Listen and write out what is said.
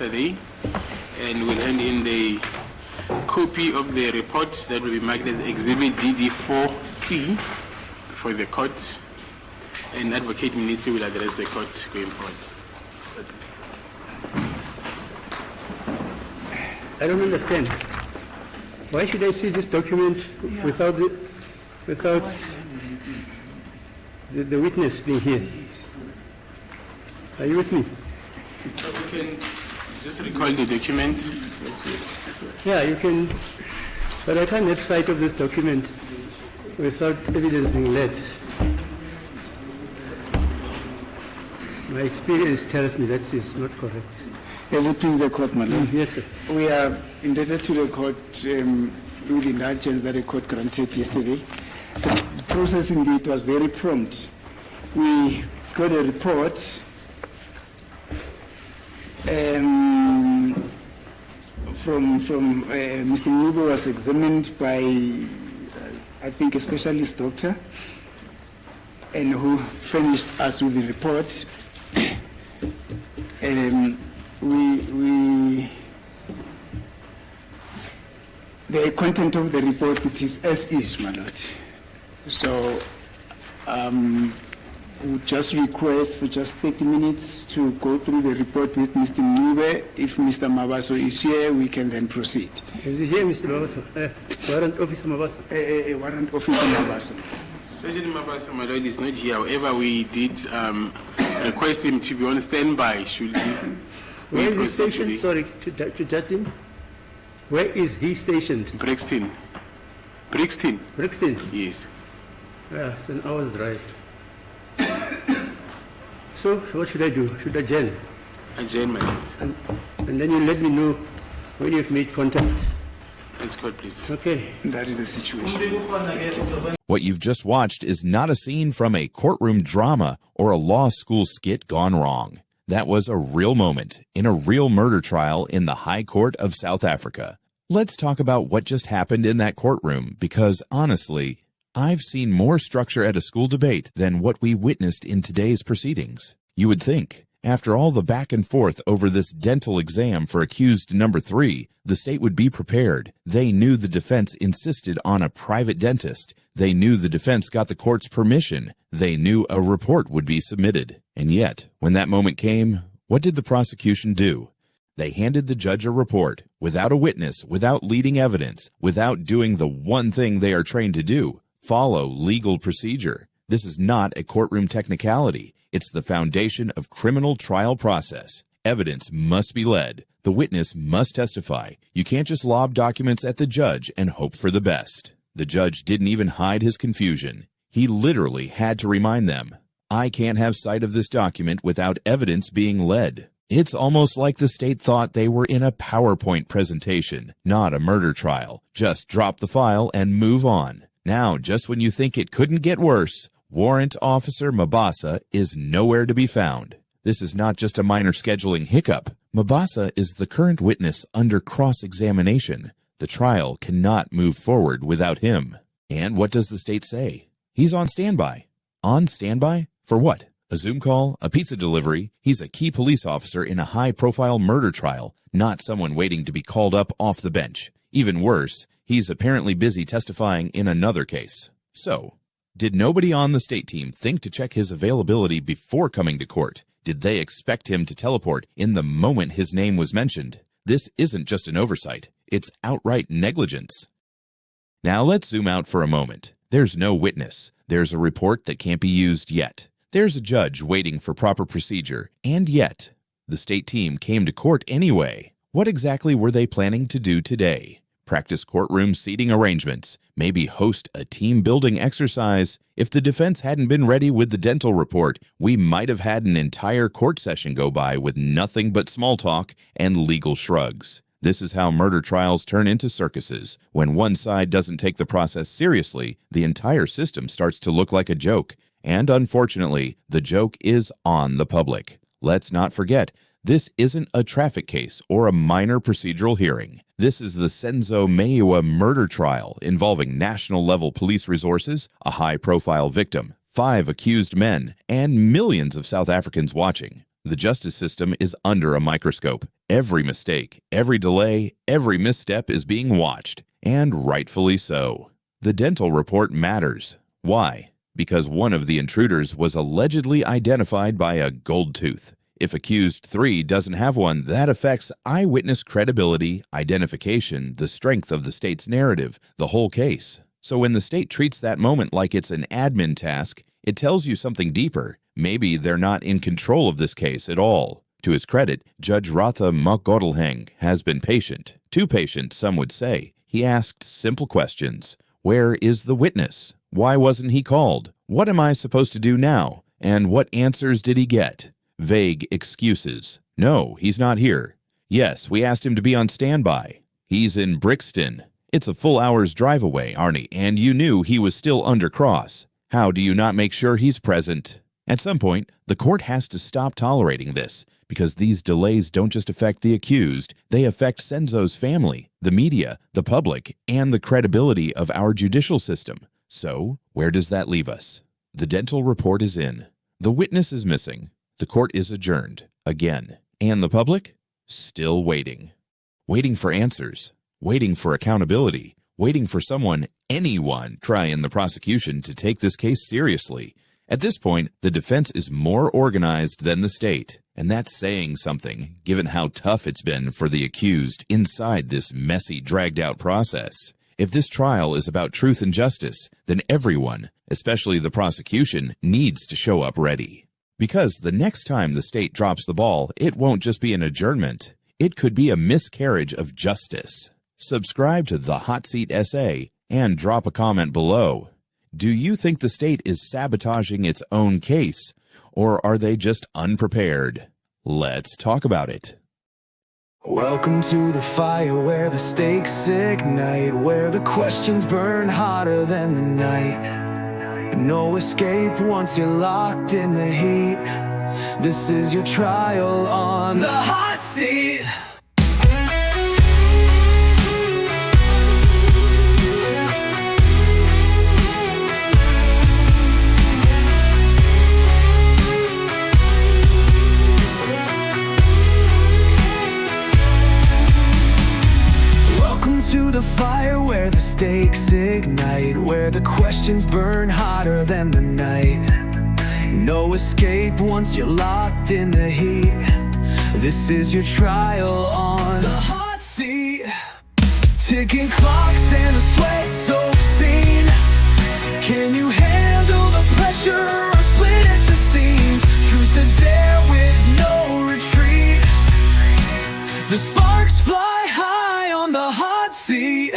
yesterday, and we'll hand in the copy of the report that will be marked as Exhibit DD4C for the court, and Advocate Ministry will address the court going forward. I don't understand. Why should I see this document without the witness being here? Are you with me? You can just recall the document. Yeah, you can, but I can't have sight of this document without evidence being led. My experience tells me that is not correct. As it please the court, my lord. Yes, sir. We are indebted to the court through the indulgence that the court granted yesterday. The process indeed was very prompt. We got a report from Mr. Meyiwa, was examined by, I think, a specialist doctor, and who furnished us with the report. The content of the report, it is as is, my lord. So we would just request for just 30 minutes to go through the report with Mr. Meyiwa. If Mr. Mabasa is here, we can then proceed. Is he here, Mr. Mabasa? Warrant Officer Mabasa? Warrant Officer Mabasa. Sergeant Mabasa, my lord, is not here. However, we did request him to be on standby. Should he? Where is he stationed? Sorry, to judge him. Where is he stationed? Brixton. Brixton? Brixton? Yes. Yeah, it's an hour's drive. So what should I do? Should I adjourn? Adjourn, my lord. And then you let me know when you've made contact. Let's go, please. Okay. That is the situation. What you've just watched is not a scene from a courtroom drama or a law school skit gone wrong. That was a real moment in a real murder trial in the High Court of South Africa. Let's talk about what just happened in that courtroom, because honestly, I've seen more structure at a school debate than what we witnessed in today's proceedings. You would think, after all the back and forth over this dental exam for accused number 3, the state would be prepared. They knew the defense insisted on a private dentist. They knew the defense got the court's permission. They knew a report would be submitted. And yet, when that moment came, what did the prosecution do? They handed the judge a report, without a witness, without leading evidence, without doing the one thing they are trained to do, follow legal procedure. This is not a courtroom technicality. It's the foundation of criminal trial process. Evidence must be led. The witness must testify. You can't just lob documents at the judge and hope for the best. The judge didn't even hide his confusion. He literally had to remind them, I can't have sight of this document without evidence being led. It's almost like the state thought they were in a PowerPoint presentation, not a murder trial. Just drop the file and move on. Now, just when you think it couldn't get worse, Warrant Officer Mabasa is nowhere to be found. This is not just a minor scheduling hiccup. Mabasa is the current witness under cross-examination. The trial cannot move forward without him. And what does the state say? He's on standby. On standby? For what? A Zoom call? A pizza delivery? He's a key police officer in a high-profile murder trial, not someone waiting to be called up off the bench. Even worse, he's apparently busy testifying in another case. So, did nobody on the state team think to check his availability before coming to court? Did they expect him to teleport in the moment his name was mentioned? This isn't just an oversight. It's outright negligence. Now let's zoom out for a moment. There's no witness. There's a report that can't be used yet. There's a judge waiting for proper procedure. And yet, the state team came to court anyway. What exactly were they planning to do today? Practice courtroom seating arrangements, maybe host a team-building exercise. If the defense hadn't been ready with the dental report, we might have had an entire court session go by with nothing but small talk and legal shrugs. This is how murder trials turn into circuses. When one side doesn't take the process seriously, the entire system starts to look like a joke. And unfortunately, the joke is on the public. Let's not forget, this isn't a traffic case or a minor procedural hearing. This is the Senzo Meyiwa murder trial involving national-level police resources, a high-profile victim, 5 accused men, and millions of South Africans watching. The justice system is under a microscope. Every mistake, every delay, every misstep is being watched, and rightfully so. The dental report matters. Why? Because one of the intruders was allegedly identified by a gold tooth. If accused 3 doesn't have one, that affects eyewitness credibility, identification, the strength of the state's narrative, the whole case. So when the state treats that moment like it's an admin task, it tells you something deeper. Maybe they're not in control of this case at all. To his credit, Judge Ratha Mokgoatlheng has been patient. Too patient, some would say. He asked simple questions. Where is the witness? Why wasn't he called? What am I supposed to do now? And what answers did he get? Vague excuses. No, he's not here. Yes, we asked him to be on standby. He's in Brixton. It's a full hour's drive away, Arnie, and you knew he was still under cross. How do you not make sure he's present? At some point, the court has to stop tolerating this, because these delays don't just affect the accused, they affect Senzo's family, the media, the public, and the credibility of our judicial system. So, where does that leave us? The dental report is in. The witness is missing. The court is adjourned, again. And the public? Still waiting. Waiting for answers. Waiting for accountability. Waiting for someone, anyone, trying the prosecution to take this case seriously. At this point, the defense is more organized than the state. And that's saying something, given how tough it's been for the accused inside this messy, dragged-out process. If this trial is about truth and justice, then everyone, especially the prosecution, needs to show up ready. Because the next time the state drops the ball, it won't just be an adjournment. It could be a miscarriage of justice. Subscribe to the Hot Seat Essay and drop a comment below. Do you think the state is sabotaging its own case, or are they just unprepared? Let's talk about it. Welcome to the fire where the stakes ignite, where the questions burn hotter than the night. No escape once you're locked in the heat. This is your trial on the hot seat. To the fire where the stakes ignite, where the questions burn hotter than the night. No escape once you're locked in the heat. This is your trial on the hot seat. Ticking clocks and a sweat-soaked scene. Can you handle the pressure or split at the seams? Truth or dare with no retreat. The sparks fly high on the hot seat.